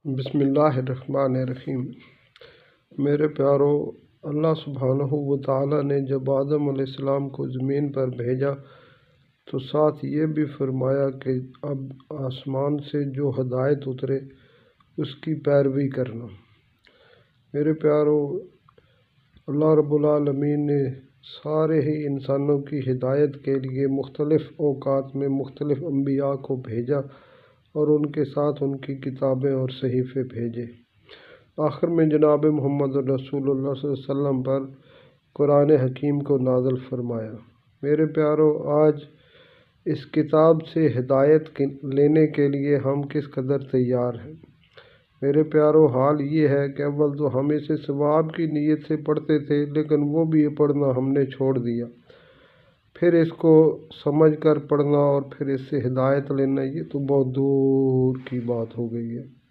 بسم اللہ الرحمن الرحیم۔ میرے پیارو، اللہ سبحانہ و تعالیٰ نے جب آدم علیہ السلام کو زمین پر بھیجا تو ساتھ یہ بھی فرمایا کہ اب آسمان سے جو ہدایت اترے اس کی پیروی کرنا۔ میرے پیارو، اللہ رب العالمین نے سارے ہی انسانوں کی ہدایت کے لیے مختلف اوقات میں مختلف انبیاء کو بھیجا اور ان کے ساتھ ان کی کتابیں اور صحیفے بھیجے۔ آخر میں جناب محمد رسول اللہ صلی اللہ علیہ وسلم پر قرآن حکیم کو نازل فرمایا۔ میرے پیارو، آج اس کتاب سے ہدایت لینے کے لیے ہم کس قدر تیار ہیں؟ میرے پیارو، حال یہ ہے کہ اول تو ہم اسے ثواب کی نیت سے پڑھتے تھے، لیکن وہ بھی پڑھنا ہم نے چھوڑ دیا۔ پھر اس کو سمجھ کر پڑھنا اور پھر اس سے ہدایت لینا، یہ تو بہت دور کی بات ہو گئی ہے۔